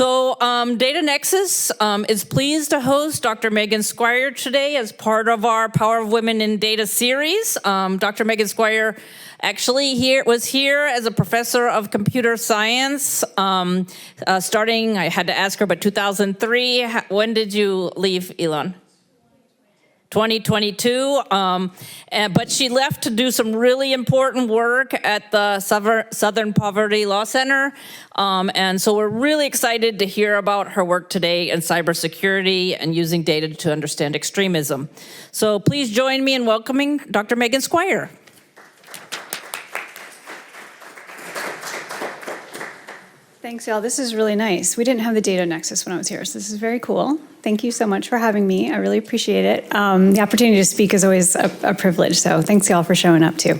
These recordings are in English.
Data Nexus is pleased to host Dr. Megan Squire today as part of our Power of Women in Data series. Dr. Megan Squire actually was here as a professor of computer science starting, I had to ask her, but 2003. When did you leave, Elon? 2022, but she left to do some really important work at the Southern Poverty Law Center, and so we're really excited to hear about her work today in cybersecurity and using data to understand extremism. So please join me in welcoming Dr. Megan Squire. Thanks, y'all. This is really nice. We didn't have the Data Nexus when I was here, so this is very cool. Thank you so much for having me. I really appreciate it. The opportunity to speak is always a privilege, so thanks, y'all, for showing up, too.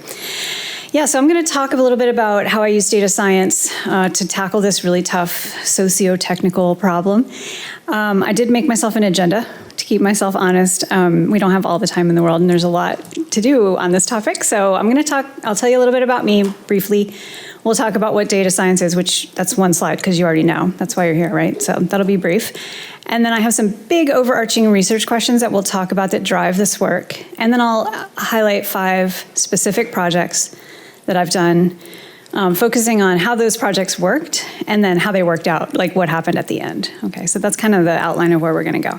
Yeah, so I'm going to talk a little bit about how I use data science to tackle this really tough socio-technical problem. I did make myself an agenda to keep myself honest. We don't have all the time in the world, and there's a lot to do on this topic, so I'll tell you a little bit about me briefly. We'll talk about what data science is, which that's one slide because you already know. That's why you're here, right? So that'll be brief. And then I have some big overarching research questions that we'll talk about that drive this work. And then I'll highlight 5 specific projects that I've done, focusing on how those projects worked and then how they worked out, like what happened at the end. Okay, so that's kind of the outline of where we're going to go.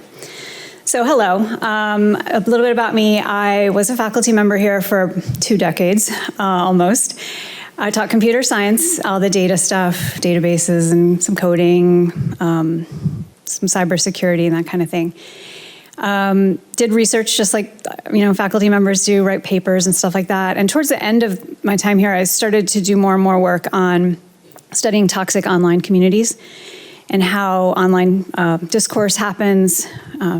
So hello, a little bit about me. I was a faculty member here for 2 decades, almost. I taught computer science, all the data stuff, databases and some coding, some cybersecurity and that kind of thing. Did research just like faculty members do, write papers and stuff like that. And towards the end of my time here, I started to do more and more work on studying toxic online communities and how online discourse happens,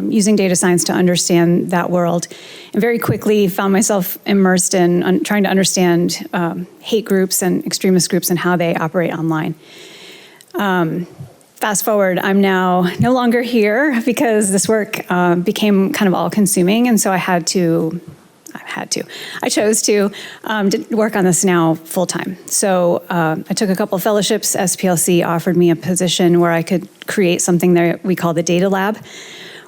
using data science to understand that world. And very quickly found myself immersed in trying to understand hate groups and extremist groups and how they operate online. Fast forward, I'm now no longer here because this work became kind of all-consuming, and so I chose to work on this now full-time. So I took a couple of fellowships. SPLC offered me a position where I could create something that we call the Data Lab,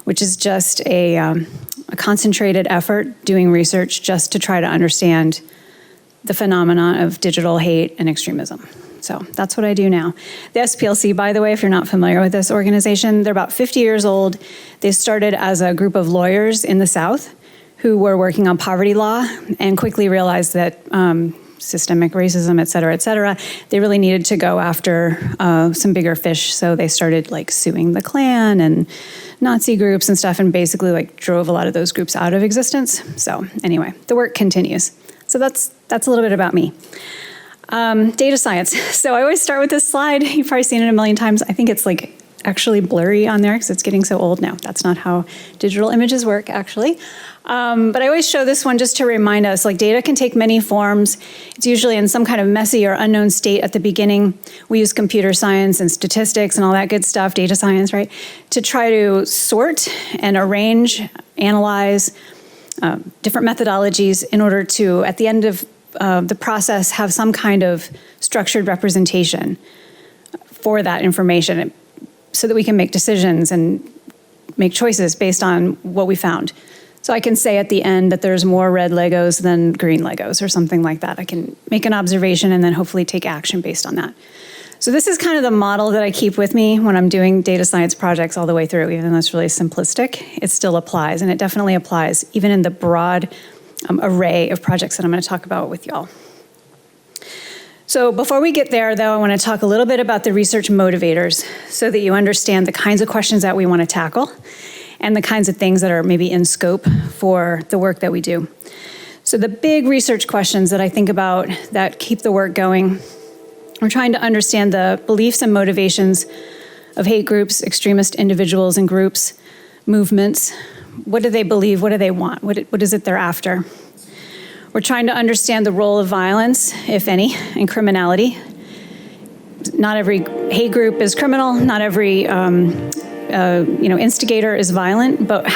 which is just a concentrated effort doing research just to try to understand the phenomenon of digital hate and extremism. So that's what I do now. The SPLC, by the way, if you're not familiar with this organization, they're about 50 years old. They started as a group of lawyers in the South who were working on poverty law and quickly realized that systemic racism, et cetera, they really needed to go after some bigger fish. So they started like suing the Klan and Nazi groups and stuff, and basically like drove a lot of those groups out of existence. So anyway, the work continues. So that's a little bit about me. Data science. So I always start with this slide. You've probably seen it a million times. I think it's like actually blurry on there because it's getting so old now. That's not how digital images work, actually. But I always show this one just to remind us, like data can take many forms. It's usually in some kind of messy or unknown state at the beginning. We use computer science and statistics and all that good stuff, data science, right, to try to sort and arrange, analyze different methodologies in order to, at the end of the process, have some kind of structured representation for that information so that we can make decisions and make choices based on what we found. So I can say at the end that there's more red Legos than green Legos or something like that. I can make an observation and then hopefully take action based on that. So this is kind of the model that I keep with me when I'm doing data science projects all the way through, even though it's really simplistic. It still applies, and it definitely applies even in the broad array of projects that I'm going to talk about with y'all. So before we get there, though, I want to talk a little bit about the research motivators so that you understand the kinds of questions that we want to tackle and the kinds of things that are maybe in scope for the work that we do. So the big research questions that I think about that keep the work going, we're trying to understand the beliefs and motivations of hate groups, extremist individuals and groups, movements. What do they believe? What do they want? What is it they're after? We're trying to understand the role of violence, if any, in criminality. Not every hate group is criminal. Not every instigator is violent, but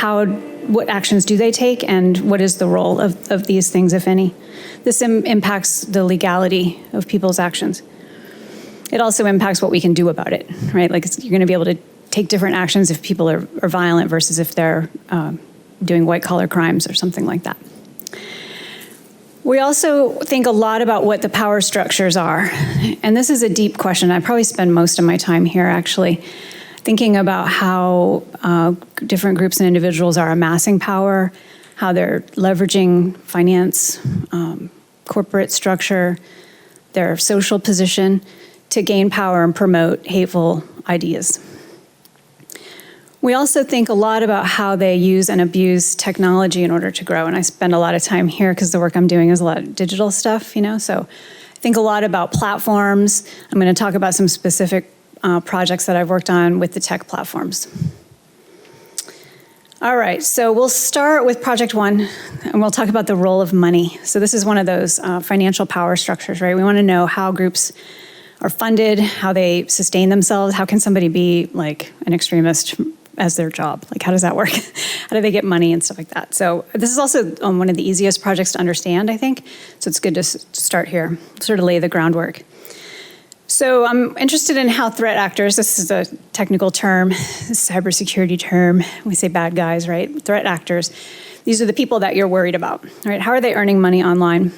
what actions do they take, and what is the role of these things, if any? This impacts the legality of people's actions. it also impacts what we can do about it, right? Like you're going to be able to take different actions if people are violent versus if they're doing white-collar crimes or something like that. We also think a lot about what the power structures are. And this is a deep question. I probably spend most of my time here, actually, thinking about how different groups and individuals are amassing power, how they're leveraging finance, corporate structure, their social position to gain power and promote hateful ideas. We also think a lot about how they use and abuse technology in order to grow. And I spend a lot of time here because the work I'm doing is a lot of digital stuff, so I think a lot about platforms. I'm going to talk about some specific projects that I've worked on with the tech platforms. All right, so we'll start with project one, and we'll talk about the role of money. So this is one of those financial power structures, right? We want to know how groups are funded, how they sustain themselves. How can somebody be like an extremist as their job? Like, how does that work? How do they get money and stuff like that? So this is also one of the easiest projects to understand, I think. So it's good to start here, sort of lay the groundwork. So I'm interested in how threat actors, this is a technical term, cybersecurity term, we say bad guys, right? Threat actors, these are the people that you're worried about, right? How are they earning money online?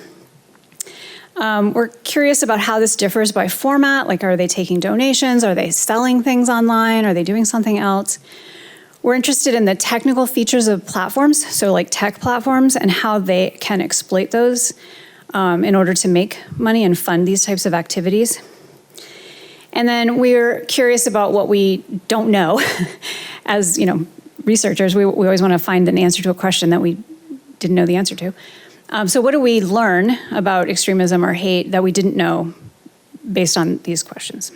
We're curious about how this differs by format, like are they taking donations? Are they selling things online? Are they doing something else? We're interested in the technical features of platforms, so like tech platforms, and how they can exploit those in order to make money and fund these types of activities. And then we're curious about what we don't know. As researchers, we always want to find an answer to a question that we didn't know the answer to. So what do we learn about extremism or hate that we didn't know based on these questions?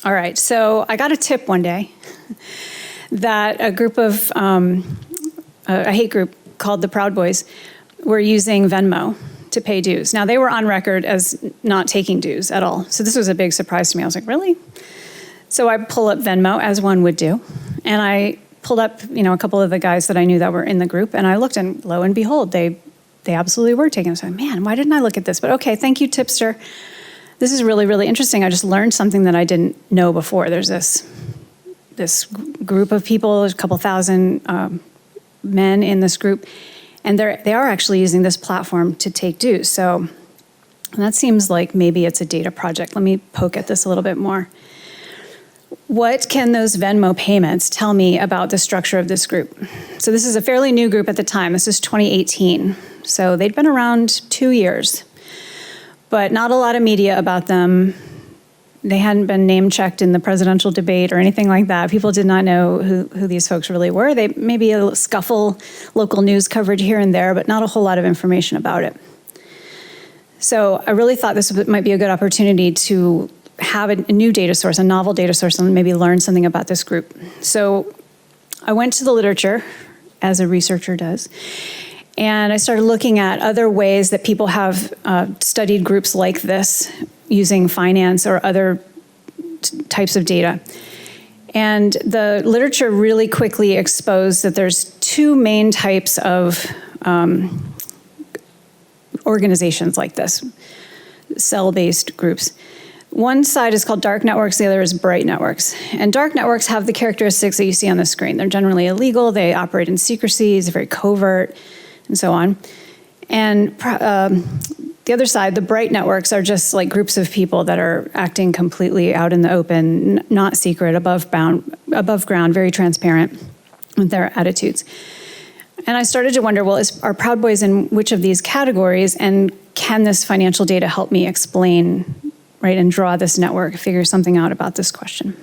All right, so I got a tip one day that a group of, a hate group called the Proud Boys were using Venmo to pay dues. Now, they were on record as not taking dues at all. So this was a big surprise to me. I was like, really? So I pull up Venmo, as one would do, and I pulled up, a couple of the guys that I knew that were in the group, and I looked, and lo and behold, they absolutely were taking it. So, man, why didn't I look at this? But okay, thank you, tipster. This is really, really interesting. I just learned something that I didn't know before. There's this group of people, a couple thousand men in this group, and they are actually using this platform to take dues. So that seems like maybe it's a data project. Let me poke at this a little bit more. What can those Venmo payments tell me about the structure of this group? So this is a fairly new group at the time. This is 2018. So they'd been around 2 years, but not a lot of media about them. They hadn't been name-checked in the presidential debate or anything like that. People did not know who these folks really were. They maybe a scuffle, local news coverage here and there, but not a whole lot of information about it. So I really thought this might be a good opportunity to have a new data source, a novel data source, and maybe learn something about this group. So I went to the literature, as a researcher does, and I started looking at other ways that people have studied groups like this using finance or other types of data. And the literature really quickly exposed that there's two main types of organizations like this, cell-based groups. One side is called dark networks, the other is bright networks. And dark networks have the characteristics that you see on the screen. They're generally illegal, they operate in secrecy, it's very covert, and so on. And the other side, the bright networks, are just like groups of people that are acting completely out in the open, not secret, above ground, very transparent with their attitudes. And I started to wonder, well, are Proud Boys in which of these categories, and can this financial data help me explain, right, and draw this network, figure something out about this question?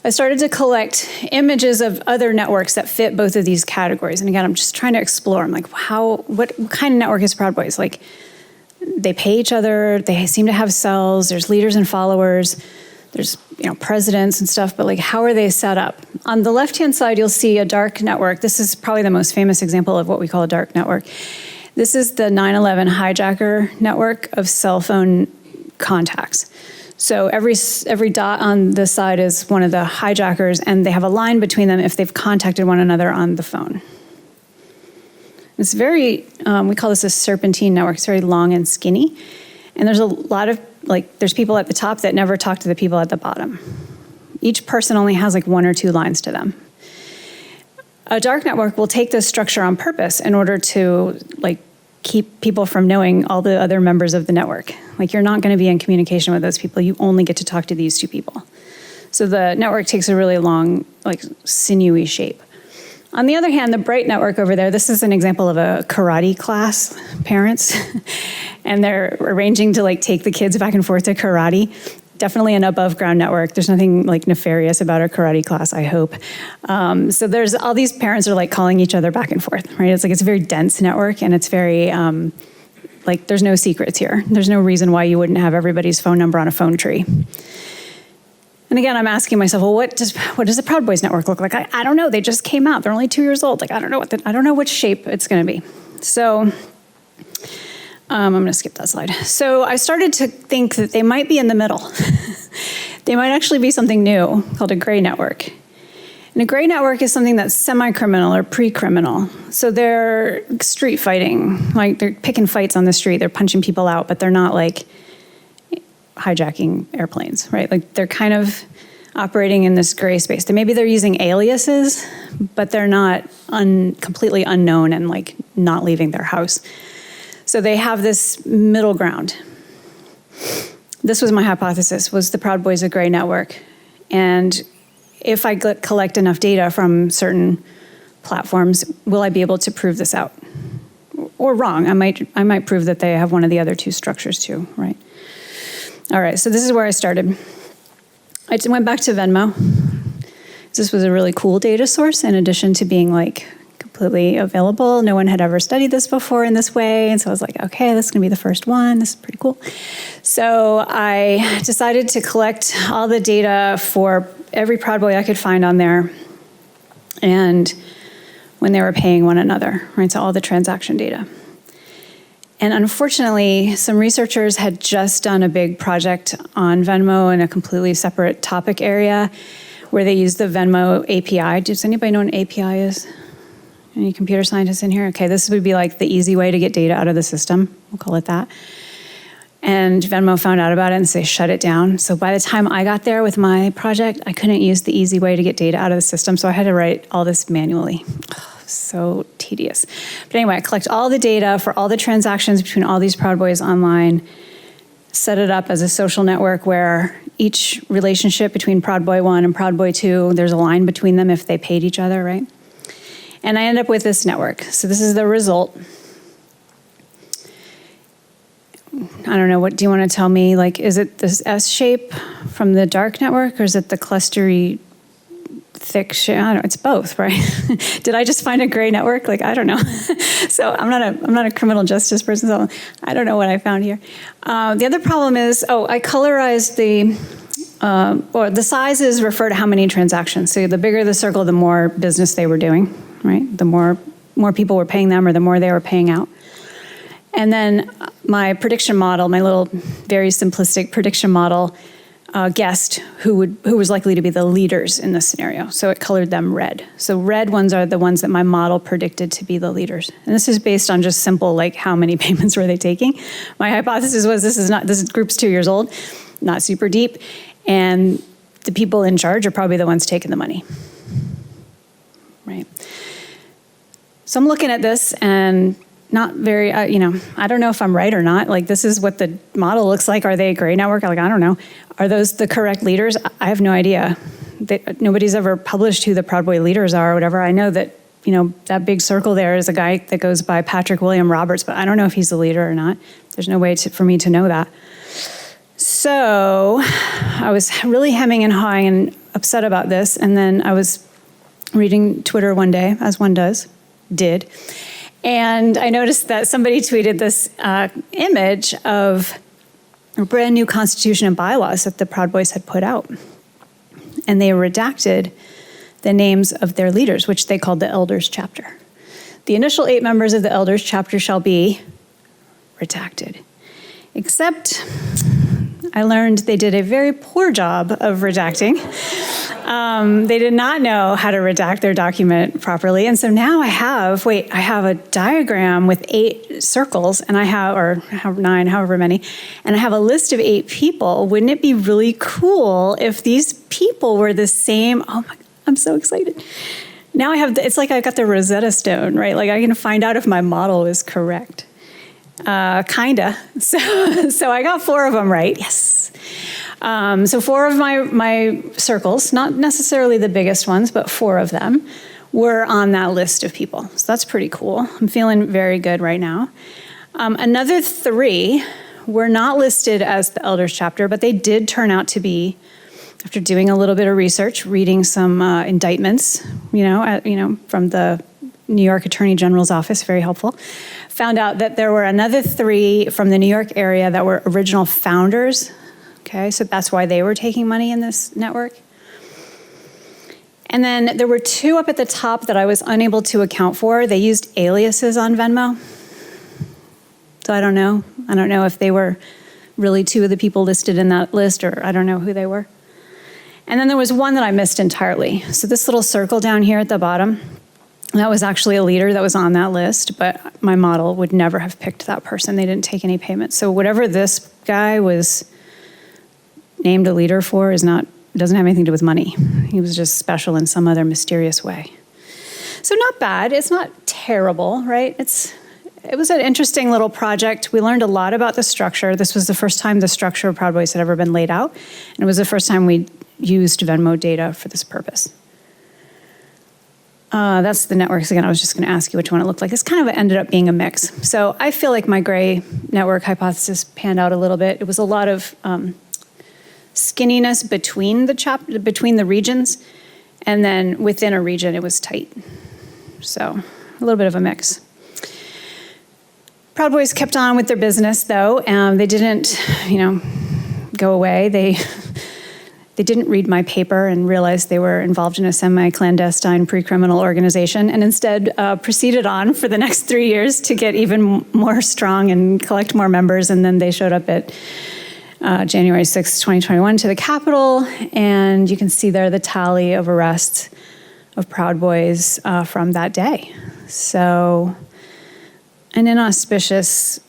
I started to collect images of other networks that fit both of these categories. And again, I'm just trying to explore. I'm like, what kind of network is Proud Boys? Like, they pay each other, they seem to have cells, there's leaders and followers, there's presidents and stuff, but like, how are they set up? On the left-hand side, you'll see a dark network. This is probably the most famous example of what we call a dark network. This is the 9/11 hijacker network of cell phone contacts. So every dot on this side is one of the hijackers, and they have a line between them if they've contacted one another on the phone. It's very, we call this a serpentine network. It's very long and skinny. And there's a lot of there's people at the top that never talk to the people at the bottom. Each person only has like 1 or 2 lines to them. A dark network will take this structure on purpose in order to like keep people from knowing all the other members of the network. Like you're not going to be in communication with those people. You only get to talk to these 2 people. So the network takes a really long, like sinewy shape. On the other hand, the bright network over there, this is an example of a karate class, parents, and they're arranging to like take the kids back and forth to karate. Definitely an above ground network. There's nothing like nefarious about a karate class, I hope. So there's all these parents are like calling each other back and forth, right? It's like, it's a very dense network, and it's very, like there's no secrets here. There's no reason why you wouldn't have everybody's phone number on a phone tree. And again, I'm asking myself, well, what does the Proud Boys network look like? I don't know. They just came out. They're only 2 years old. Like, I don't know which shape it's going to be. So I'm going to skip that slide. So I started to think that they might be in the middle. They might actually be something new called a gray network. And a gray network is something that's semi-criminal or pre-criminal. So they're street fighting. Like, they're picking fights on the street. They're punching people out, but they're not like hijacking airplanes, right? Like they're kind of operating in this gray space. Maybe they're using aliases, but they're not completely unknown and like not leaving their house. So they have this middle ground. This was my hypothesis, was the Proud Boys a gray network? And if I collect enough data from certain platforms, will I be able to prove this out? Or wrong, I might prove that they have one of the other 2 structures too, right? All right, so this is where I started. I went back to Venmo. This was a really cool data source in addition to being like completely available. No one had ever studied this before in this way. And so I was like, okay, this is gonna be the first one. This is pretty cool. So I decided to collect all the data for every Proud Boy I could find on there and when they were paying one another, right? So all the transaction data. And unfortunately, some researchers had just done a big project on Venmo in a completely separate topic area where they used the Venmo API. Does anybody know what an API is? Any computer scientists in here? Okay, this would be like the easy way to get data out of the system. We'll call it that. And Venmo found out about it and so they shut it down. So by the time I got there with my project, I couldn't use the easy way to get data out of the system. So I had to write all this manually. So tedious. But anyway, I collect all the data for all the transactions between all these Proud Boys online, set it up as a social network where each relationship between Proud Boy 1 and Proud Boy 2, there's a line between them if they paid each other, right? And I end up with this network. So this is the result. I don't know, what do you want to tell me? Like, is it this S shape from the dark network, or is it the clustery thick shape? I don't know, it's both, right? Did I just find a gray network? Like, I don't know. So I'm not a criminal justice person, so I don't know what I found here. The other problem is, I colorized or the sizes refer to how many transactions. So the bigger the circle, the more business they were doing, right? The more people were paying them or the more they were paying out. And then my prediction model, my little very simplistic prediction model, guessed who was likely to be the leaders in this scenario. So it colored them red. So red ones are the ones that my model predicted to be the leaders. And this is based on just simple, like how many payments were they taking. My hypothesis was this group's 2 years old, not super deep. And the people in charge are probably the ones taking the money, right? So I'm looking at this and not very, I don't know if I'm right or not. Like, this is what the model looks like. Are they a gray network? Like, I don't know. Are those the correct leaders? I have no idea. Nobody's ever published who the Proud Boy leaders are or whatever. I know that, that big circle there is a guy that goes by Patrick William Roberts, but I don't know if he's the leader or not. There's no way for me to know that. So I was really hemming and hawing and upset about this. And then I was reading Twitter one day, as one did. And I noticed that somebody tweeted this image of a brand new constitution and bylaws that the Proud Boys had put out. And they redacted the names of their leaders, which they called the Elders Chapter. The initial 8 members of the Elders Chapter shall be redacted. Except I learned they did a very poor job of redacting. They did not know how to redact their document properly. And so now I have a diagram with 8 circles, and I have 9, however many, and I have a list of 8 people. Wouldn't it be really cool if these people were the same? Oh my, I'm so excited. Now it's like I got the Rosetta Stone, right? Like I can find out if my model is correct. Kinda. So I got 4 of them right. Yes. So 4 of my circles, not necessarily the biggest ones, but 4 of them were on that list of people. So that's pretty cool. I'm feeling very good right now. Another 3 were not listed as the elders chapter, but they did turn out to be, after doing a little bit of research, reading some indictments, from the New York Attorney General's office, very helpful, found out that there were another 3 from the New York area that were original founders. Okay, so that's why they were taking money in this network. And then there were 2 up at the top that I was unable to account for. They used aliases on Venmo. So I don't know. I don't know if they were really 2 of the people listed in that list, or I don't know who they were. And then there was one that I missed entirely. So this little circle down here at the bottom, that was actually a leader that was on that list, but my model would never have picked that person. They didn't take any payments. So whatever this guy was named a leader for doesn't have anything to do with money. He was just special in some other mysterious way. So not bad. It's not terrible, right? It was an interesting little project. We learned a lot about the structure. This was the first time the structure of Proud Boys had ever been laid out, and it was the first time we used Venmo data for this purpose. That's the networks again. I was just going to ask you which one it looked like. This kind of ended up being a mix. So I feel like my gray network hypothesis panned out a little bit. It was a lot of skinniness between the regions, and then within a region it was tight. So a little bit of a mix. Proud Boys kept on with their business though. They didn't, go away. They didn't read my paper and realize they were involved in a semi-clandestine pre-criminal organization, and instead proceeded on for the next 3 years to get even more strong and collect more members. And then they showed up at January 6, 2021 to the Capitol, and you can see there the tally of arrests of Proud Boys from that day. So an inauspicious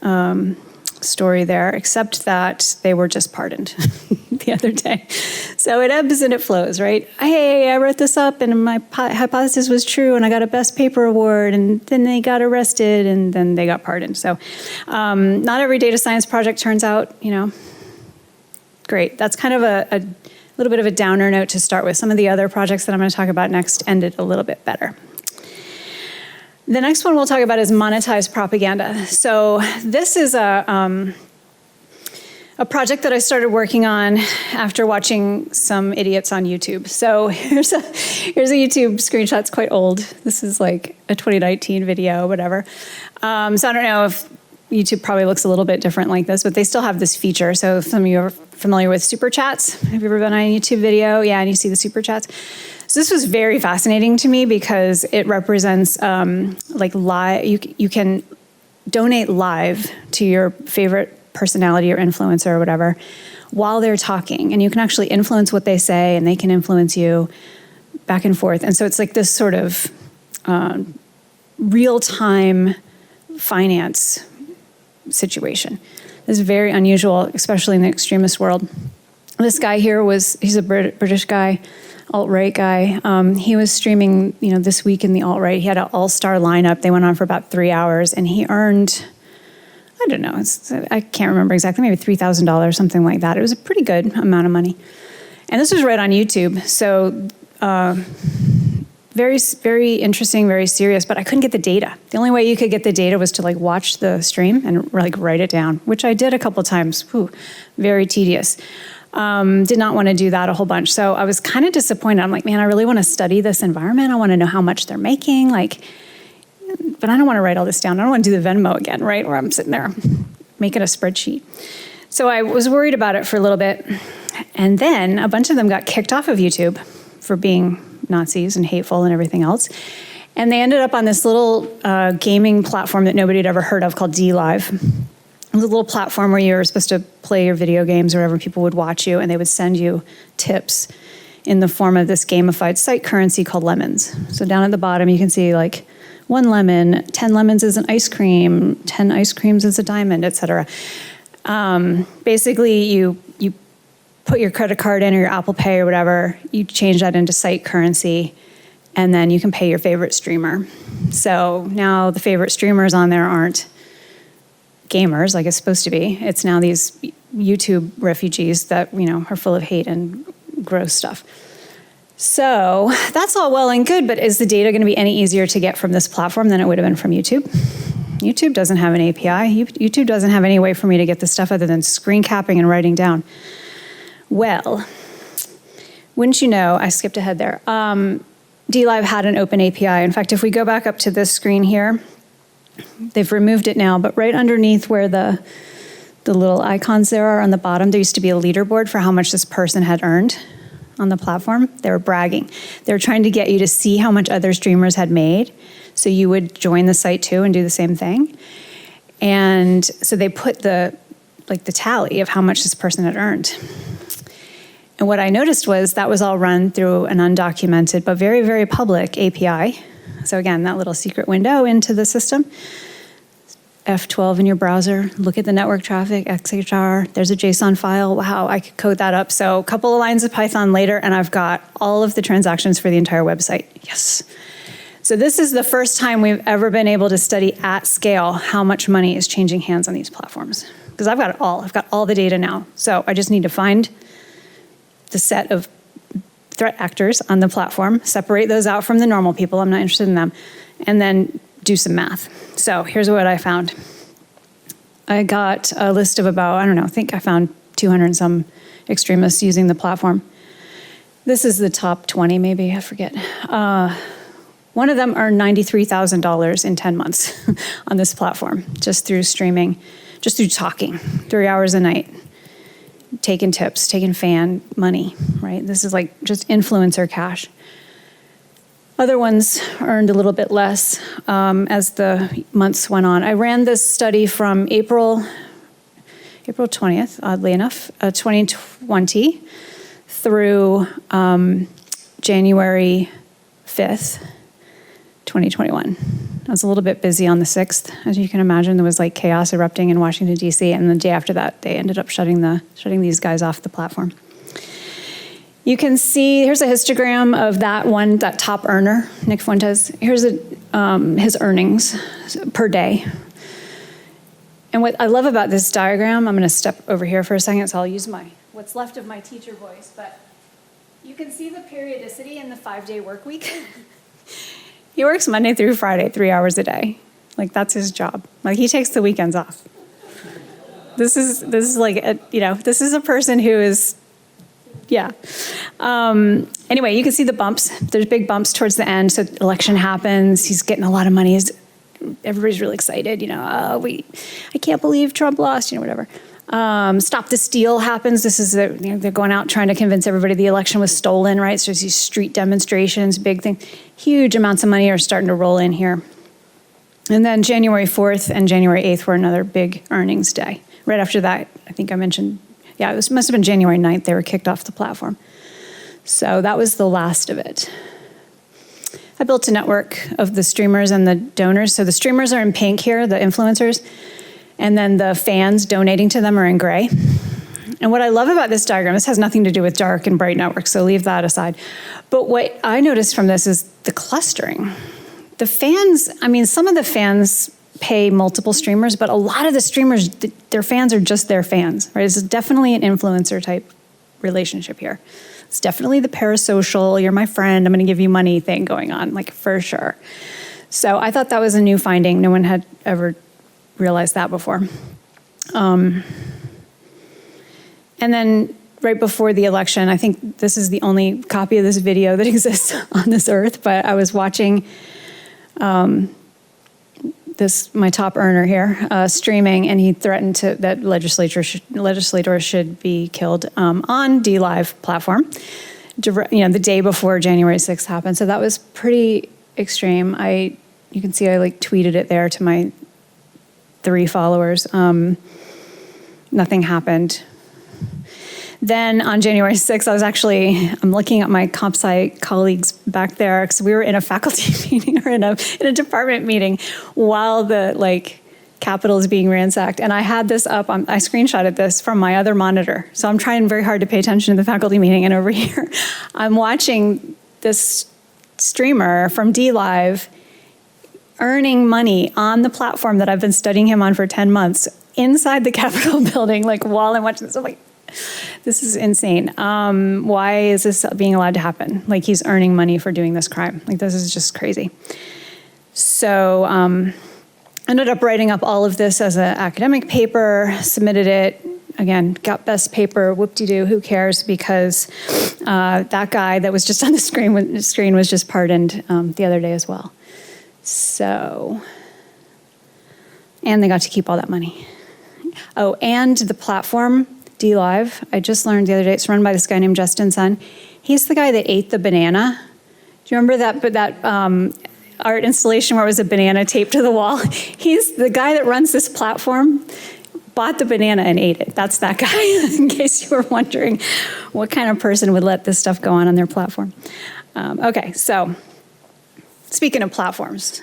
story there, except that they were just pardoned the other day. So it ebbs and it flows, right? Hey, I wrote this up and my hypothesis was true and I got a best paper award, and then they got arrested and then they got pardoned. So not every data science project turns out, great. That's kind of a little bit of a downer note to start with. Some of the other projects that I'm going to talk about next ended a little bit better. The next one we'll talk about is monetized propaganda. So this is a project that I started working on after watching some idiots on YouTube. So here's a YouTube screenshot. It's quite old. This is like a 2019 video, whatever. So I don't know if YouTube probably looks a little bit different like this, but they still have this feature. So if some of you are familiar with super chats, have you ever been on a YouTube video? Yeah, and you see the super chats. So this was very fascinating to me because it represents like live. You can donate live to your favorite personality or influencer or whatever while they're talking, and you can actually influence what they say, and they can influence you back and forth. And so it's like this sort of real-time finance situation. This is very unusual, especially in the extremist world. This guy here he's a British guy, alt-right guy. He was streaming, this week in the alt-right. He had an all-star lineup. They went on for about 3 hours, and he earned, I don't know, I can't remember exactly, maybe $3,000, something like that. It was a pretty good amount of money. And this was right on YouTube. So very, very interesting, very serious, but I couldn't get the data. The only way you could get the data was to watch the stream and write it down, which I did a couple times. Whew, very tedious. Did not want to do that a whole bunch. So I was kind of disappointed. I'm like, man, I really want to study this environment. I want to know how much they're making, but I don't want to write all this down. I don't want to do the Venmo again, right? Where I'm sitting there making a spreadsheet. So I was worried about it for a little bit. And then a bunch of them got kicked off of YouTube for being Nazis and hateful and everything else. And they ended up on this little gaming platform that nobody had ever heard of called DLive. It was a little platform where you were supposed to play your video games or whatever, people would watch you and they would send you tips. in the form of this gamified site currency called lemons. So down at the bottom, you can see like 1 lemon, 10 lemons is an ice cream, 10 ice creams is a diamond, etc. Basically, you put your credit card in or your Apple Pay or whatever, you change that into site currency, and then you can pay your favorite streamer. So now the favorite streamers on there aren't gamers like it's supposed to be. It's now these YouTube refugees that, are full of hate and gross stuff. So that's all well and good, but is the data going to be any easier to get from this platform than it would have been from YouTube? YouTube doesn't have an API. YouTube doesn't have any way for me to get this stuff other than screen capping and writing down. Well, wouldn't you know, I skipped ahead there. DLive had an open API. In fact, if we go back up to this screen here, they've removed it now, but right underneath where the little icons there are on the bottom, there used to be a leaderboard for how much this person had earned on the platform. They were bragging. They were trying to get you to see how much other streamers had made, so you would join the site too and do the same thing. And so they put the tally of how much this person had earned. And what I noticed was that was all run through an undocumented but very, very public API. So again, that little secret window into the system. F12 in your browser, look at the network traffic, XHR, there's a JSON file. Wow, I could code that up. So a couple of lines of Python later, and I've got all of the transactions for the entire website. Yes. So this is the first time we've ever been able to study at scale how much money is changing hands on these platforms. Because I've got it all. I've got all the data now. So I just need to find the set of threat actors on the platform, separate those out from the normal people, I'm not interested in them, and then do some math. So here's what I found. I got a list of about, I think I found 200 and some extremists using the platform. This is the top 20 maybe, I forget. One of them earned $93,000 in 10 months on this platform, just through streaming, just through talking, 3 hours a night. Taking tips, taking fan money, right? This is like just influencer cash. Other ones earned a little bit less as the months went on. I ran this study from April 20th, oddly enough, 2020 through January 5th, 2021. I was a little bit busy on the 6th. As you can imagine, there was like chaos erupting in Washington, D.C., and the day after that, they ended up shutting these guys off the platform. You can see, here's a histogram of that top earner, Nick Fuentes. Here's his earnings per day. And what I love about this diagram, I'm going to step over here for a second, so I'll use what's left of my teacher voice, but you can see the periodicity in the 5-day work week. He works Monday through Friday, 3 hours a day. Like, that's his job. Like, he takes the weekends off. This is like, this is a person who is, yeah. Anyway, you can see the bumps. There's big bumps towards the end. So election happens. He's getting a lot of money. Everybody's really excited. I can't believe Trump lost, whatever. Stop the Steal happens. This is, they're going out trying to convince everybody the election was stolen, right? So there's these street demonstrations, big thing. Huge amounts of money are starting to roll in here. And then January 4th and January 8th were another big earnings day. Right after that, I think I mentioned, it must have been January 9th, they were kicked off the platform. So that was the last of it. I built a network of the streamers and the donors. So the streamers are in pink here, the influencers. And then the fans donating to them are in gray. And what I love about this diagram, this has nothing to do with dark and bright networks, so leave that aside. But what I noticed from this is the clustering. The fans, some of the fans pay multiple streamers, but a lot of the streamers, their fans are just their fans, right? It's definitely an influencer type relationship here. It's definitely the parasocial, you're my friend, I'm gonna give you money thing going on, like for sure. So I thought that was a new finding. No one had ever realized that before. And then right before the election, I think this is the only copy of this video that exists on this earth, but I was watching my top earner here, streaming, and he threatened that legislators should be killed on DLive platform, the day before January 6th happened. So that was pretty extreme. You can see I tweeted it there to my 3 followers. Nothing happened. Then on January 6th, I'm looking at my comp sci colleagues back there because we were in a faculty meeting or in a department meeting while the Capitol is being ransacked. And I had this up, I screenshotted this from my other monitor. So I'm trying very hard to pay attention to the faculty meeting. And over here, I'm watching this streamer from DLive earning money on the platform that I've been studying him on for 10 months inside the Capitol building, while I'm watching this. I'm like, this is insane. Why is this being allowed to happen? He's earning money for doing this crime. This is just crazy. So ended up writing up all of this as an academic paper, submitted it. Again, got best paper, whoop-de-doo, who cares? Because that guy that was just on the screen was just pardoned the other day as well. So, and they got to keep all that money. Oh, and the platform, DLive, I just learned the other day, it's run by this guy named Justin Sun. He's the guy that ate the banana. Do you remember that art installation where it was a banana taped to the wall? He's the guy that runs this platform, bought the banana and ate it. That's that guy, in case you were wondering what kind of person would let this stuff go on their platform. Okay, so speaking of platforms,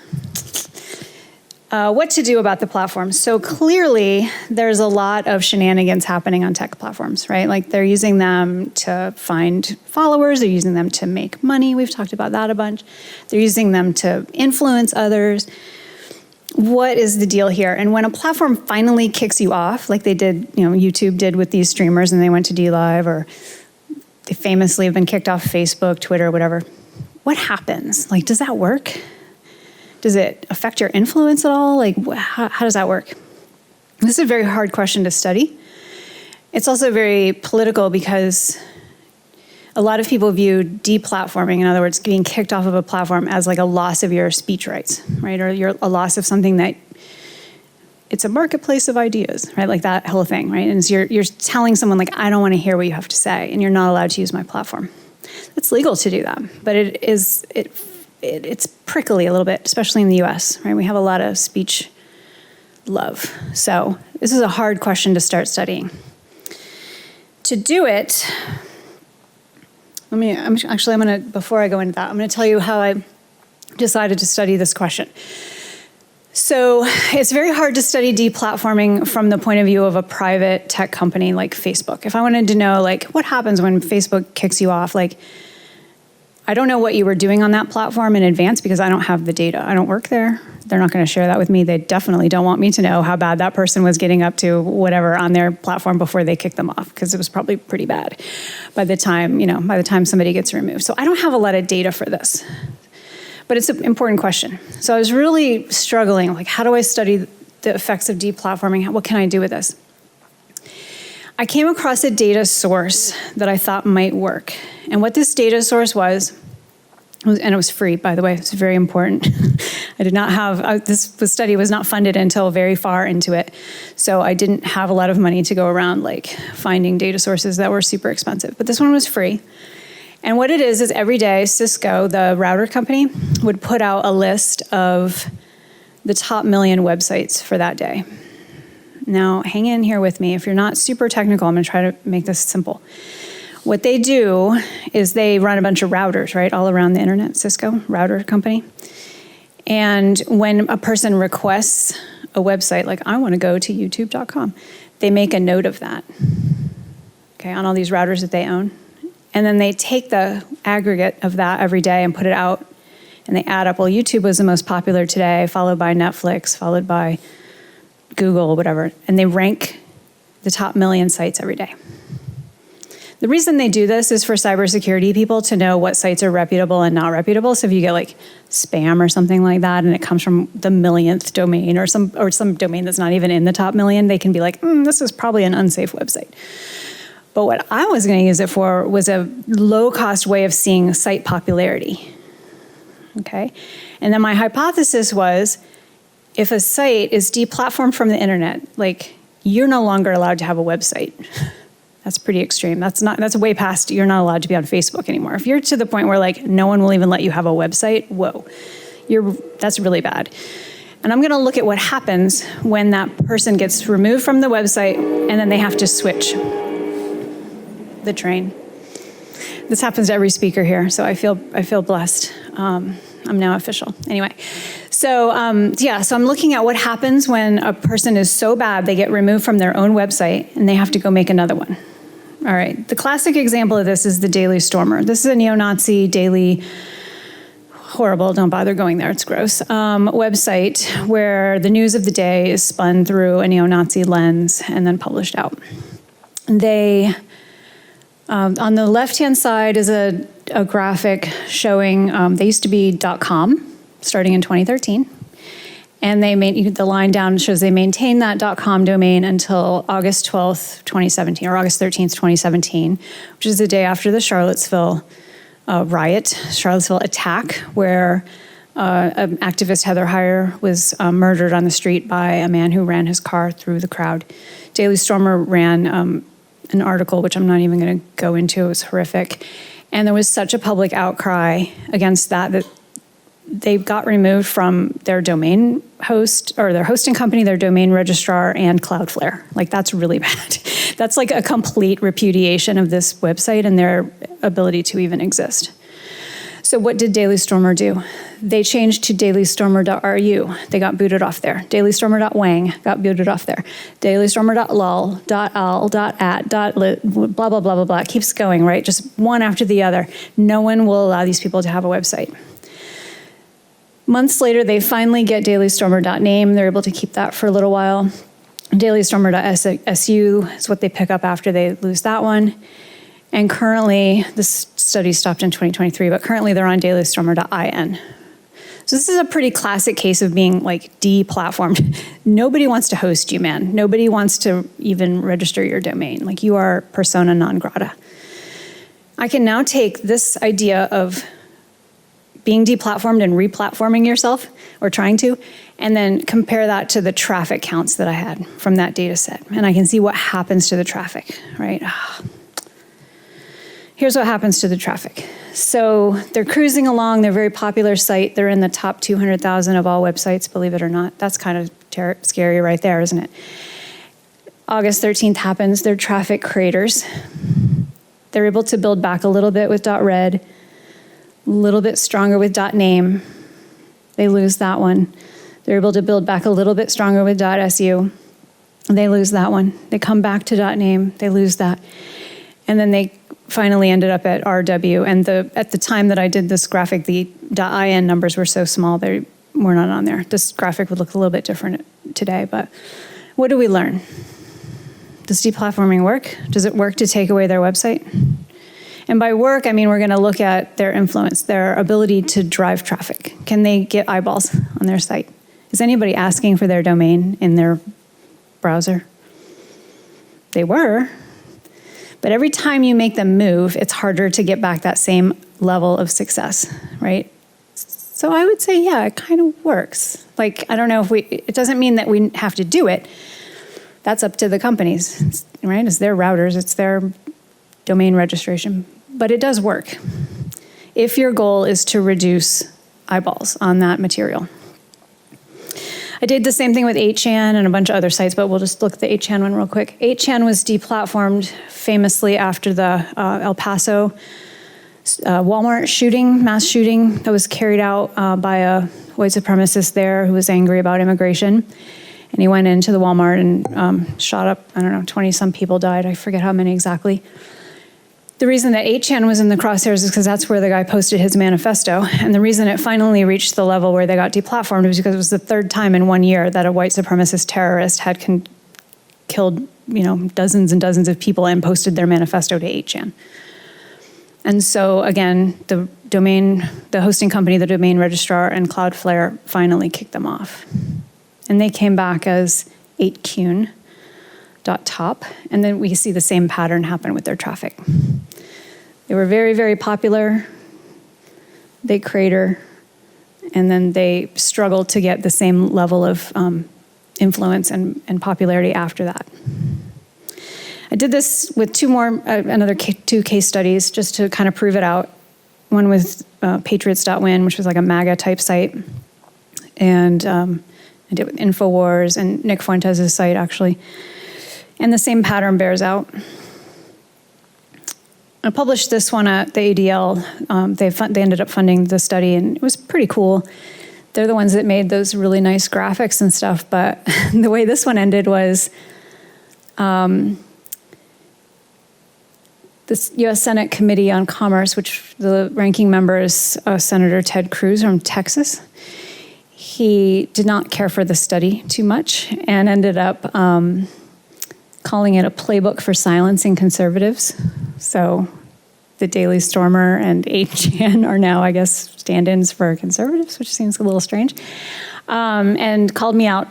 what to do about the platforms. So clearly, there's a lot of shenanigans happening on tech platforms, right? They're using them to find followers. They're using them to make money. We've talked about that a bunch. They're using them to influence others. What is the deal here? And when a platform finally kicks you off, like they did, YouTube did with these streamers, and they went to DLive, or they famously have been kicked off Facebook, Twitter, whatever, what happens? Does that work? Does it affect your influence at all? How does that work? This is a very hard question to study. It's also very political because a lot of people view deplatforming, in other words, being kicked off of a platform, as a loss of your speech rights, right? Or a loss of something that it's a marketplace of ideas, right? That whole thing, right? And so you're telling someone I don't want to hear what you have to say, and you're not allowed to use my platform. It's legal to do that, but it's prickly a little bit, especially in the US, right? We have a lot of speech love. So this is a hard question to start studying. To do it, before I go into that, I'm going to tell you how I decided to study this question. So it's very hard to study deplatforming from the point of view of a private tech company like Facebook. If I wanted to know, what happens when Facebook kicks you off, I don't know what you were doing on that platform in advance because I don't have the data. I don't work there. They're not going to share that with me. They definitely don't want me to know how bad that person was getting up to whatever on their platform before they kicked them off, because it was probably pretty bad by the time somebody gets removed. So I don't have a lot of data for this, but it's an important question. So I was really struggling, how do I study the effects of deplatforming? What can I do with this? I came across a data source that I thought might work. And what this data source was, and it was free, by the way, it's very important. I did not have, this study was not funded until very far into it. So I didn't have a lot of money to go around finding data sources that were super expensive. But this one was free. And what it is every day, Cisco, the router company, would put out a list of the top 1 million websites for that day. Now, hang in here with me. If you're not super technical, I'm going to try to make this simple. What they do is they run a bunch of routers, right, all around the internet, Cisco, router company. And when a person requests a website, I want to go to youtube.com, they make a note of that, okay, on all these routers that they own. And then they take the aggregate of that every day and put it out, and they add up, YouTube was the most popular today, followed by Netflix, followed by Google, whatever, and they rank the top 1 million sites every day. The reason they do this is for cybersecurity people to know what sites are reputable and not reputable. So if you get spam or something like that, and it comes from the millionth domain or some domain that's not even in the top 1 million, they can be this is probably an unsafe website. But what I was going to use it for was a low-cost way of seeing site popularity. Okay, and then my hypothesis was, if a site is deplatformed from the internet, you're no longer allowed to have a website. That's pretty extreme. That's way past, you're not allowed to be on Facebook anymore. If you're to the point where no one will even let you have a website, whoa, that's really bad. And I'm gonna look at what happens when that person gets removed from the website and then they have to switch. the train. This happens to every speaker here, so I feel blessed. I'm now official. Anyway, so I'm looking at what happens when a person is so bad they get removed from their own website and they have to go make another one. All right, the classic example of this is the Daily Stormer. This is a neo-Nazi daily, horrible, don't bother going there, it's gross, website where the news of the day is spun through a neo-Nazi lens and then published out. They, on the left-hand side is a graphic showing, they used to be .com, starting in 2013. And the line down shows they maintained that .com domain until August 12th, 2017, or August 13th, 2017, which is the day after the Charlottesville Charlottesville attack, where an activist, Heather Heyer, was murdered on the street by a man who ran his car through the crowd. Daily Stormer ran an article, which I'm not even going to go into. It was horrific. And there was such a public outcry against that they got removed from their domain host, or their hosting company, their domain registrar, and Cloudflare. Like, that's really bad. That's like a complete repudiation of this website and their ability to even exist. So what did Daily Stormer do? They changed to dailystormer.ru. They got booted off there. dailystormer.wang got booted off there. dailystormer.lol, .al, .at, .lit, blah, blah, blah, blah, blah. It keeps going, right? Just one after the other. No one will allow these people to have a website. Months later, they finally get dailystormer.name. They're able to keep that for a little while. dailystormer.su is what they pick up after they lose that one. And currently, this study stopped in 2023, but currently they're on dailystormer.in. So this is a pretty classic case of being like deplatformed. Nobody wants to host you, man. Nobody wants to even register your domain. Like, you are persona non grata. I can now take this idea of being deplatformed and replatforming yourself, or trying to, and then compare that to the traffic counts that I had from that data set. And I can see what happens to the traffic, right? Here's what happens to the traffic. So they're cruising along, they're a very popular site. They're in the top 200,000 of all websites, believe it or not. That's kind of scary right there, isn't it? August 13th happens, they're traffic creators. They're able to build back a little bit with .red, a little bit stronger with .name. They lose that one. They're able to build back a little bit stronger with .su. They lose that one. They come back to .name. They lose that. And then they finally ended up at RW. And at the time that I did this graphic, the .in numbers were so small, they were not on there. This graphic would look a little bit different today. But what do we learn? Does deplatforming work? Does it work to take away their website? And by work, I mean we're going to look at their influence, their ability to drive traffic. Can they get eyeballs on their site? Is anybody asking for their domain in their browser? They were. But every time you make them move, it's harder to get back that same level of success, right? So I would say, yeah, it kind of works. Like, I don't know if it doesn't mean that we have to do it. That's up to the companies, right? It's their routers, it's their domain registration. But it does work if your goal is to reduce eyeballs on that material. I did the same thing with 8chan and a bunch of other sites, but we'll just look at the 8chan one real quick. 8chan was deplatformed famously after the El Paso Walmart shooting, mass shooting that was carried out by a white supremacist there who was angry about immigration. And he went into the Walmart and shot up, 20-some people died. I forget how many exactly. The reason that 8chan was in the crosshairs is because that's where the guy posted his manifesto. And the reason it finally reached the level where they got deplatformed was because it was the third time in 1 year that a white supremacist terrorist had killed, dozens and dozens of people and posted their manifesto to 8chan. And so again, the hosting company, the domain registrar, and Cloudflare finally kicked them off. And they came back as 8kun.top, and then we see the same pattern happen with their traffic. They were very, very popular, big crater, and then they struggled to get the same level of influence and popularity after that. I did this with two case studies just to kind of prove it out. One was patriots.win, which was like a MAGA type site, and I did it with InfoWars and Nick Fuentes' site, actually. And the same pattern bears out. I published this one at the ADL. They ended up funding the study, and it was pretty cool. They're the ones that made those really nice graphics and stuff, but the way this one ended was this U.S. Senate Committee on Commerce, which the ranking member is Senator Ted Cruz from Texas. He did not care for the study too much and ended up calling it a playbook for silencing conservatives. So the Daily Stormer and 8chan are now, I guess, stand-ins for conservatives, which seems a little strange, and called me out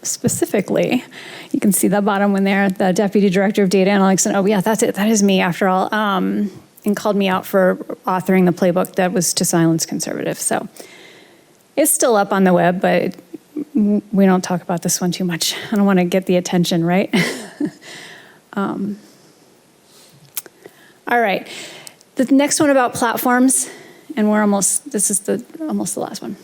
specifically. You can see the bottom one there, the Deputy Director of Data Analytics, and oh yeah, that's it, that is me after all, and called me out for authoring the playbook that was to silence conservatives. So it's still up on the web, but we don't talk about this one too much. I don't want to get the attention, right? All right, the next one about platforms, and this is almost the last one.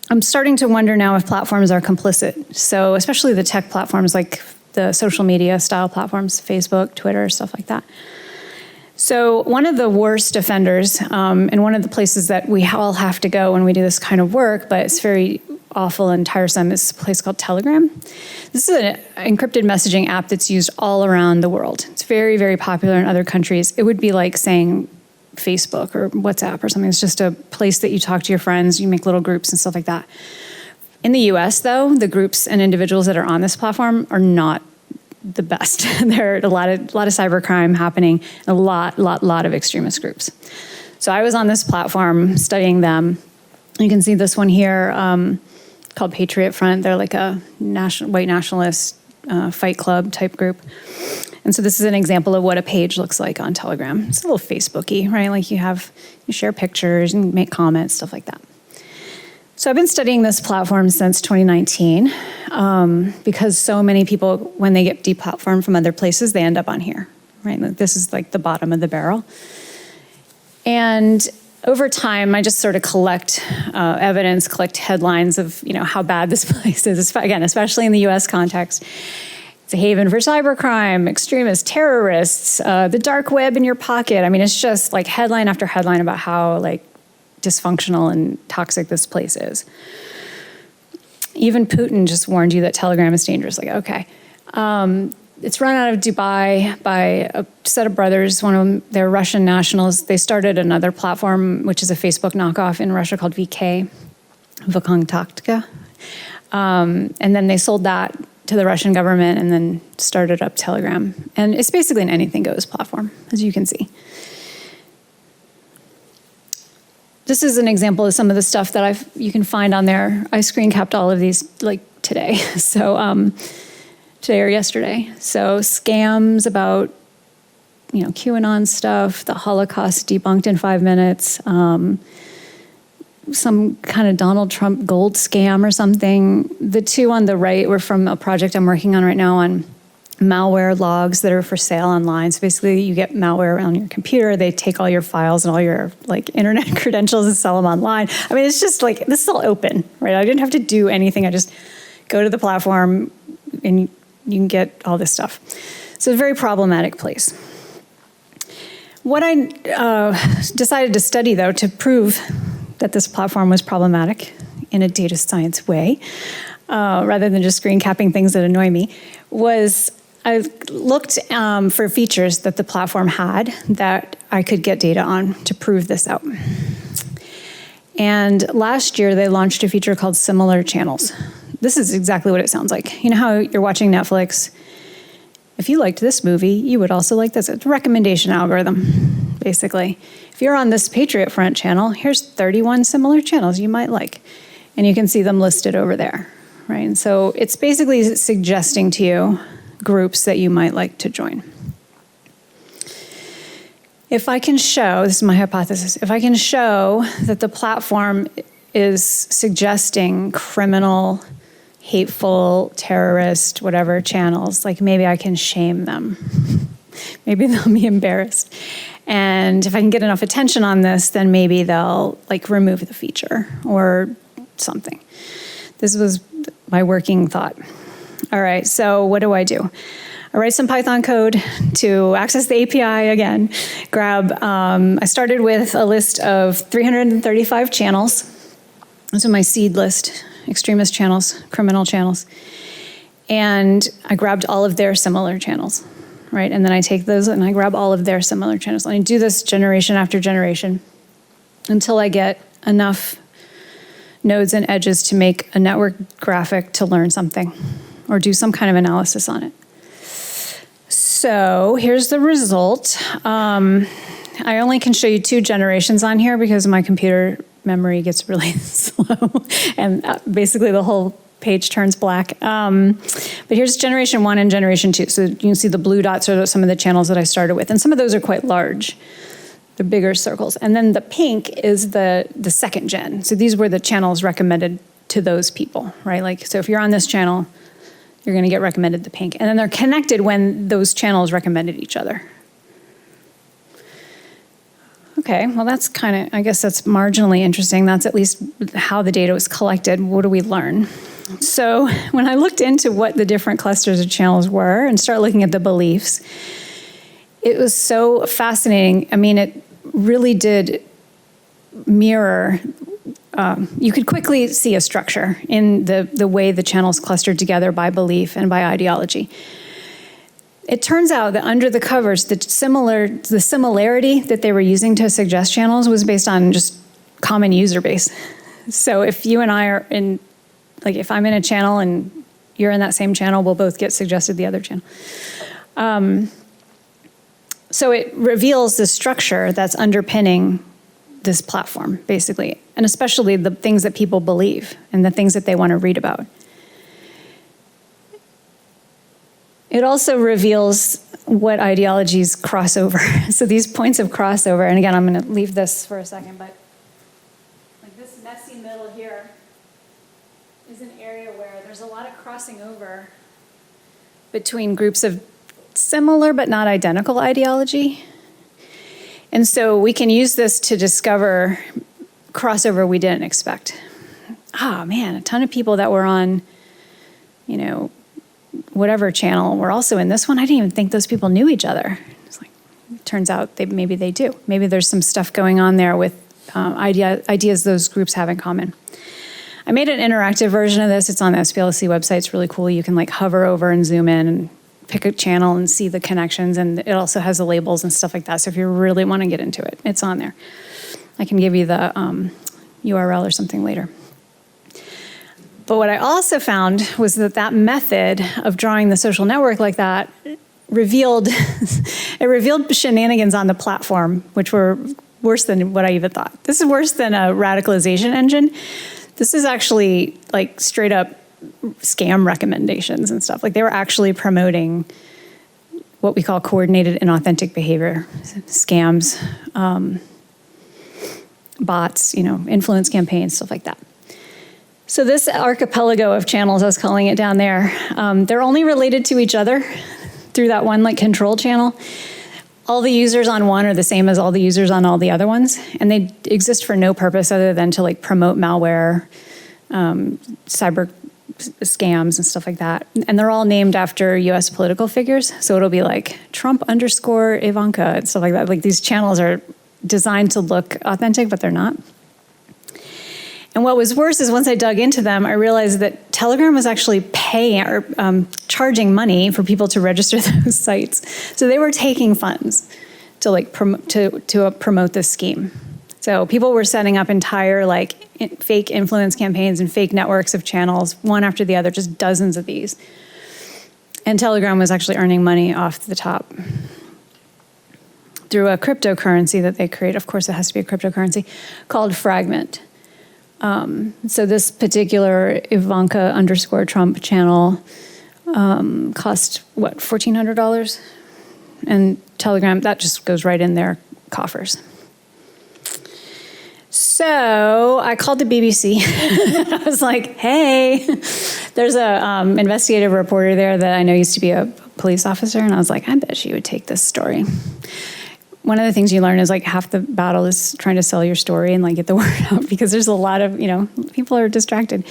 I'm starting to wonder now if platforms are complicit. So especially the tech platforms, like the social media style platforms, Facebook, Twitter, stuff like that. So one of the worst offenders, and one of the places that we all have to go when we do this kind of work, but it's very awful and tiresome, is a place called Telegram. This is an encrypted messaging app that's used all around the world. It's very, very popular in other countries. It would be like saying Facebook or WhatsApp or something. It's just a place that you talk to your friends, you make little groups and stuff like that. In the US, though, the groups and individuals that are on this platform are not the best. There are a lot of cybercrime happening, a lot of extremist groups. So I was on this platform studying them. You can see this one here called Patriot Front. They're like a white nationalist fight club type group. And so this is an example of what a page looks like on Telegram. It's a little Facebooky, right? Like you share pictures and make comments, stuff like that. So I've been studying this platform since 2019 because so many people, when they get deplatformed from other places, they end up on here, right? This is like the bottom of the barrel. And over time, I just sort of collect evidence, collect headlines of how bad this place is, again, especially in the US context. It's a haven for cybercrime, extremists, terrorists, the dark web in your pocket. I mean, it's just like headline after headline about how dysfunctional and toxic this place is. Even Putin just warned you that Telegram is dangerous. Like, okay. It's run out of Dubai by a set of brothers. One of them, they're Russian nationals. They started another platform, which is a Facebook knockoff in Russia called VK, Vkontakte. And then they sold that to the Russian government and then started up Telegram. And it's basically an anything goes platform, as you can see. This is an example of some of the stuff that you can find on there. I screen capped all of these today. So today or yesterday. So scams about, QAnon stuff, the Holocaust debunked in 5 minutes, some kind of Donald Trump gold scam or something. The two on the right were from a project I'm working on right now on malware logs that are for sale online. So basically you get malware on your computer, they take all your files and all your internet credentials and sell them online. I mean, it's just this is all open, right? I didn't have to do anything. I just go to the platform and you can get all this stuff. So it's a very problematic place. What I decided to study, though, to prove that this platform was problematic in a data science way, rather than just screen capping things that annoy me, was I looked for features that the platform had that I could get data on to prove this out. And last year, they launched a feature called Similar Channels. This is exactly what it sounds like. You know how you're watching Netflix? If you liked this movie, you would also like this. It's a recommendation algorithm, basically. If you're on this Patriot Front channel, here's 31 similar channels you might like. And you can see them listed over there, right? And so it's basically suggesting to you groups that you might like to join. If I can show, this is my hypothesis, if I can show that the platform is suggesting criminal, hateful, terrorist, whatever channels, maybe I can shame them. Maybe they'll be embarrassed. And if I can get enough attention on this, then maybe they'll remove the feature or something. This was my working thought. All right, so what do? I write some Python code to access the API again. I started with a list of 335 channels. Those are my seed list, extremist channels, criminal channels. And I grabbed all of their similar channels, right? And then I take those and I grab all of their similar channels. And I do this generation after generation until I get enough nodes and edges to make a network graphic to learn something or do some kind of analysis on it. So here's the result. I only can show you 2 generations on here because my computer memory gets really slow and basically the whole page turns black. But here's generation 1 and generation 2. So you can see the blue dots are some of the channels that I started with. And some of those are quite large. They're bigger circles. And then the pink is the second gen. So these were the channels recommended to those people, right? Like, so if you're on this channel, you're going to get recommended the pink. And then they're connected when those channels recommended each other. Okay, well, that's kind of, I guess that's marginally interesting. That's at least how the data was collected. What do we learn? So when I looked into what the different clusters of channels were and started looking at the beliefs, it was so fascinating. I mean, it really did mirror, you could quickly see a structure in the way the channels clustered together by belief and by ideology. It turns out that under the covers, the similarity that they were using to suggest channels was based on just common user base. So if you and I are in, like if I'm in a channel and you're in that same channel, we'll both get suggested the other channel. So it reveals the structure that's underpinning this platform, basically, and especially the things that people believe and the things that they want to read about. It also reveals what ideologies cross over. So these points of crossover, and again, I'm going to leave this for a second, but like this messy middle here is an area where there's a lot of crossing over between groups of similar but not identical ideology. And so we can use this to discover crossover we didn't expect. Ah, man, a ton of people that were on, you know, whatever channel were also in this one. I didn't even think those people knew each other. It's like, it turns out maybe they do. Maybe there's some stuff going on there with ideas those groups have in common. I made an interactive version of this. It's on the SPLC website. It's really cool. You can like hover over and zoom in and pick a channel and see the connections. And it also has the labels and stuff like that. So if you really want to get into it, it's on there. I can give you the URL or something later. But what I also found was that method of drawing the social network like that revealed shenanigans on the platform, which were worse than what I even thought. This is worse than a radicalization engine. This is actually like straight up scam recommendations and stuff. Like they were actually promoting what we call coordinated inauthentic behavior, scams, bots, influence campaigns, stuff like that. So this archipelago of channels, I was calling it down there, they're only related to each other through that one like control channel. All the users on one are the same as all the users on all the other ones, and they exist for no purpose other than to like promote malware, cyber scams and stuff like that. And they're all named after US political figures. So it'll be like Trump _ Ivanka and stuff like that. Like these channels are designed to look authentic, but they're not. And what was worse is once I dug into them, I realized that Telegram was actually paying or charging money for people to register those sites. So they were taking funds to like promote this scheme. So people were setting up entire like fake influence campaigns and fake networks of channels, one after the other, just dozens of these. And Telegram was actually earning money off the top through a cryptocurrency that they create. Of course, it has to be a cryptocurrency called Fragment. So this particular Ivanka _ Trump channel cost, what, $1,400? And Telegram, that just goes right in their coffers. So I called the BBC. I was like, hey, there's a investigative reporter there that I know used to be a police officer. And I was like, I bet she would take this story. One of the things you learn is like half the battle is trying to sell your story and like get the word out because there's a lot of, people are distracted.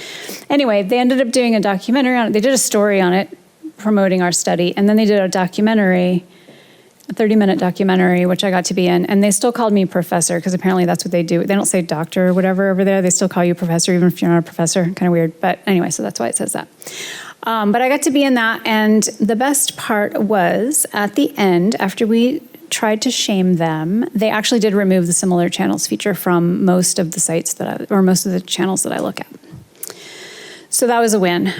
Anyway, they ended up doing a documentary on it. They did a story on it, promoting our study. And then they did a documentary, a 30-minute documentary, which I got to be in. And they still called me professor, because apparently that's what they do. They don't say doctor or whatever over there. They still call you professor, even if you're not a professor. Kind of weird. But anyway, so that's why it says that. But I got to be in that. And the best part was at the end, after we tried to shame them, they actually did remove the similar channels feature from most of the sites or most of the channels that I look at. So that was a win.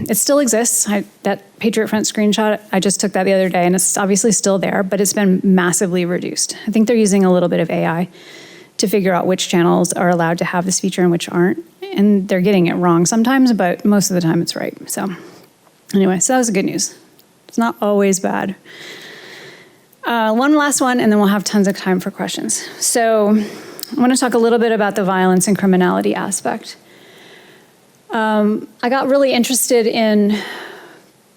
It still exists. That Patriot Front screenshot, I just took that the other day, and it's obviously still there, but it's been massively reduced. I think they're using a little bit of AI to figure out which channels are allowed to have this feature and which aren't. And they're getting it wrong sometimes, but most of the time it's right. So anyway, so that was good news. It's not always bad. One last one, and then we'll have tons of time for questions. So I want to talk a little bit about the violence and criminality aspect. I got really interested in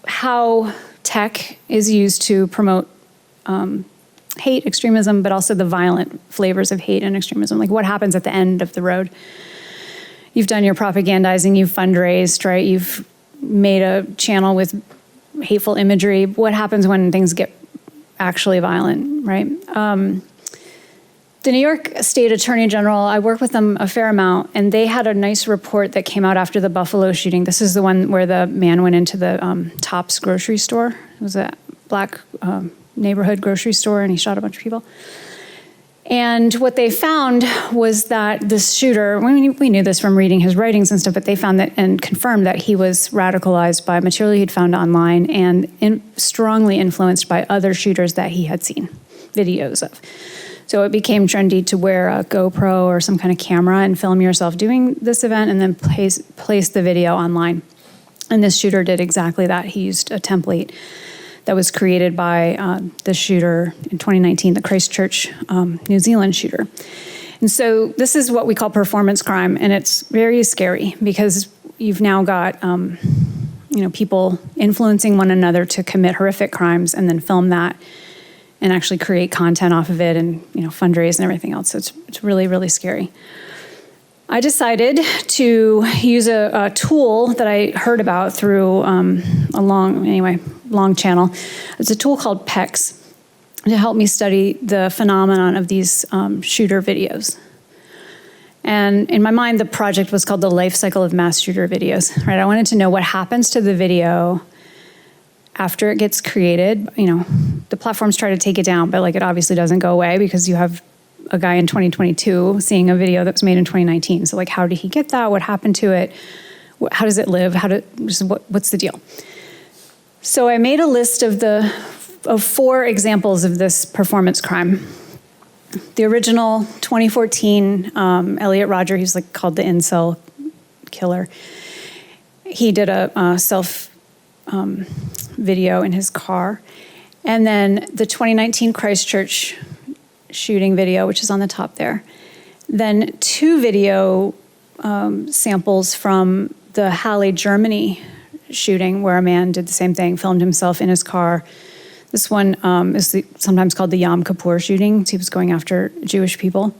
how tech is used to promote hate, extremism, but also the violent flavors of hate and extremism. Like what happens at the end of the road. You've done your propagandizing, you've fundraised, right? You've made a channel with hateful imagery. What happens when things get actually violent, right? The New York State Attorney General, I work with them a fair amount, and they had a nice report that came out after the Buffalo shooting. This is the one where the man went into the Tops grocery store. It was a black neighborhood grocery store, and he shot a bunch of people. And what they found was that this shooter, we knew this from reading his writings and stuff, but they found that and confirmed that he was radicalized by material he'd found online and strongly influenced by other shooters that he had seen videos of. So it became trendy to wear a GoPro or some kind of camera and film yourself doing this event and then place the video online. And this shooter did exactly that. He used a template that was created by the shooter in 2019, the Christchurch, New Zealand shooter. And so this is what we call performance crime, and it's very scary because you've now got people influencing one another to commit horrific crimes and then film that and actually create content off of it and fundraise and everything else. So it's really, really scary. I decided to use a tool that I heard about through a long channel. It's a tool called PEX to help me study the phenomenon of these shooter videos. And in my mind, the project was called the life cycle of mass shooter videos, right? I wanted to know what happens to the video after it gets created. The platforms try to take it down, but it obviously doesn't go away because you have a guy in 2022 seeing a video that was made in 2019. So how did he get that? What happened to it? How does it live? What's the deal? So I made a list of 4 examples of this performance crime. The original 2014 Elliot Rodger, he's called the incel killer. He did a self video in his car. And then the 2019 Christchurch shooting video, which is on the top there. Then 2 video samples from the Halle, Germany shooting, where a man did the same thing, filmed himself in his car. This one is sometimes called the Yom Kippur shooting. So he was going after Jewish people.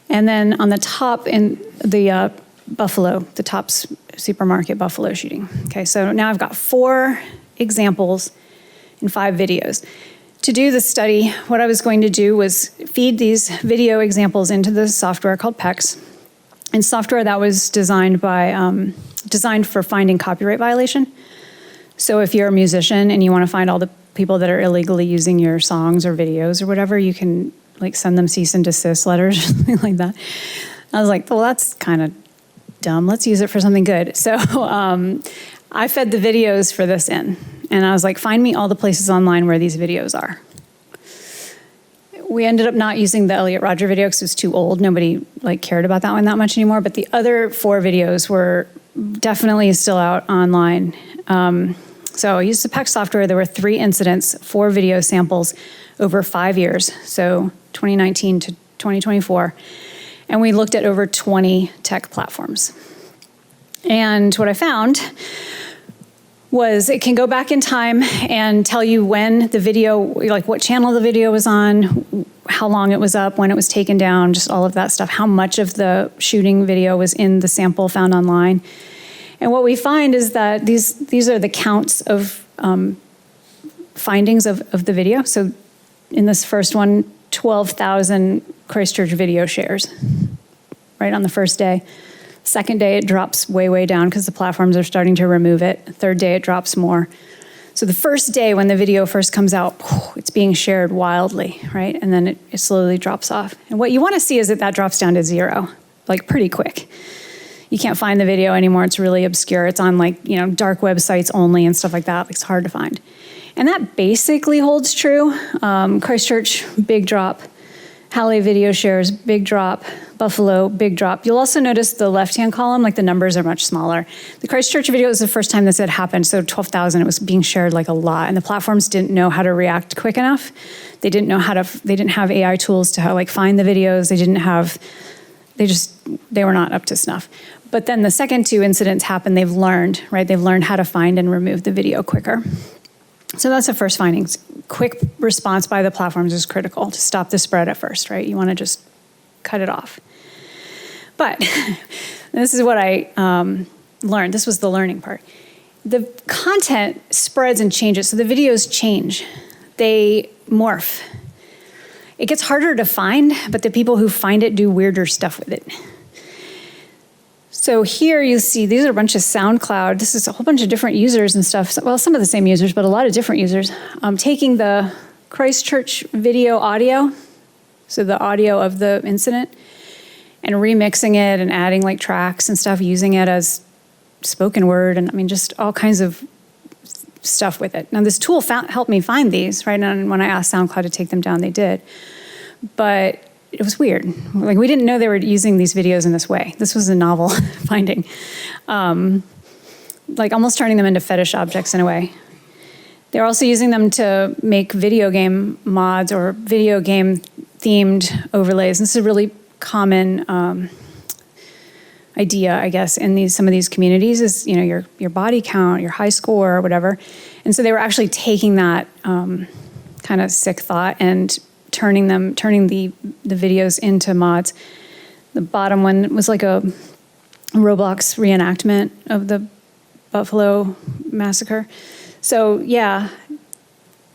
And then on the top in the the Tops supermarket Buffalo shooting. Okay, so now I've got 4 examples in 5 videos. To do the study, what I was going to do was feed these video examples into the software called PEX, and software that was designed for finding copyright violation. So if you're a musician and you want to find all the people that are illegally using your songs or videos or whatever, you can send them cease and desist letters, something like that. I was like, well, that's kind of dumb. Let's use it for something good. So I fed the videos for this in. And I was like, find me all the places online where these videos are. We ended up not using the Elliot Rodger video because it was too old. Nobody cared about that one that much anymore. But the other 4 videos were definitely still out online. So I used the PEX software. There were 3 incidents, 4 video samples over 5 years. So 2019 to 2024. And we looked at over 20 tech platforms. And what I found was it can go back in time and tell you when the video, what channel the video was on, how long it was up, when it was taken down, just all of that stuff, how much of the shooting video was in the sample found online. And what we find is that these are the counts of findings of the video. So in this first one, 12,000 Christchurch video shares, right on the first day. Second day, it drops way, way down because the platforms are starting to remove it. Third day, it drops more. So the first day when the video first comes out, it's being shared wildly, right? And then it slowly drops off. And what you want to see is that drops down to 0, like pretty quick. You can't find the video anymore. It's really obscure. It's on dark websites only and stuff like that. It's hard to find. And that basically holds true. Christchurch, big drop. Halle video shares, big drop. Buffalo, big drop. You'll also notice the left-hand column, the numbers are much smaller. The Christchurch video was the first time this had happened, so 12,000, it was being shared a lot, and the platforms didn't know how to react quick enough. They didn't know they didn't have AI tools to find the videos. They were not up to snuff. But then the second 2 incidents happened, they've learned, right? They've learned how to find and remove the video quicker. So that's the first findings. Quick response by the platforms is critical to stop the spread at first, right? You want to just cut it off. But this is what I learned. This was the learning part. The content spreads and changes. So the videos change. They morph. It gets harder to find, but the people who find it do weirder stuff with it. So here you see, these are a bunch of SoundCloud. This is a whole bunch of different users and stuff. Well, some of the same users, but a lot of different users. Taking the Christchurch video audio, so the audio of the incident, and remixing it and adding tracks and stuff, using it as spoken word, and just all kinds of stuff with it. Now this tool helped me find these, right? And when I asked SoundCloud to take them down, they did. But it was weird. We didn't know they were using these videos in this way. This was a novel finding. Almost turning them into fetish objects in a way. They're also using them to make video game mods or video game themed overlays. This is a really common idea, I guess, in some of these communities is, your body count, your high score, or whatever. And so they were actually taking that kind of sick thought and turning the videos into mods. The bottom one was a Roblox reenactment of the Buffalo massacre. So yeah,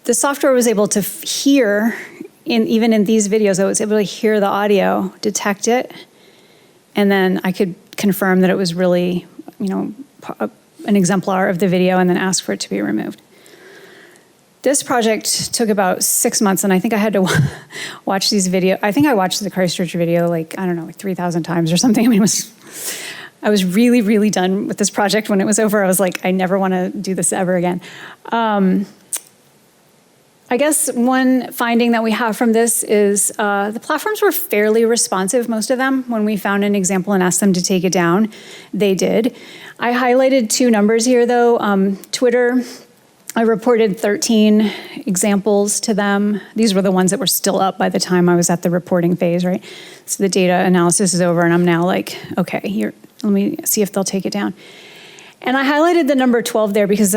the software was able to hear, even in these videos, I was able to hear the audio, detect it, and then I could confirm that it was really, an exemplar of the video, and then ask for it to be removed. This project took about 6 months, and I think I had to watch these videos. I think I watched the Christchurch video 3,000 times or something. I was really, really done with this project when it was over. I was I never want to do this ever again. I guess one finding that we have from this is the platforms were fairly responsive, most of them. When we found an example and asked them to take it down, they did. I highlighted 2 numbers here, though. Twitter, I reported 13 examples to them. These were the ones that were still up by the time I was at the reporting phase, right? So the data analysis is over, and I'm now okay, let me see if they'll take it down. And I highlighted the number 12 there because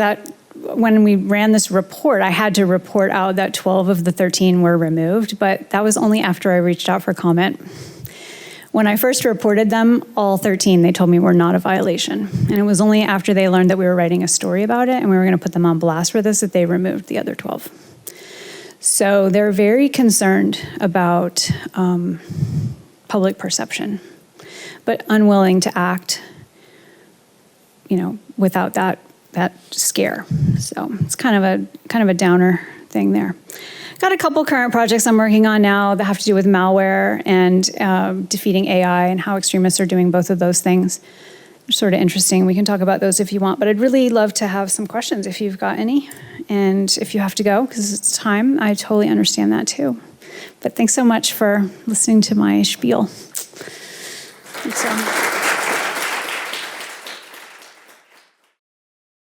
when we ran this report, I had to report out that 12 of the 13 were removed, but that was only after I reached out for comment. When I first reported them, all 13, they told me were not a violation. And it was only after they learned that we were writing a story about it and we were going to put them on blast for this that they removed the other 12. So they're very concerned about public perception, but unwilling to act, without that scare. So it's kind of a downer thing there. Got a couple current projects I'm working on now that have to do with malware and defeating AI and how extremists are doing both of those things. They're sort of interesting. We can talk about those if you want, but I'd really love to have some questions if you've got any. And if you have to go, because it's time, I totally understand that too. But thanks so much for listening to my spiel. Thanks,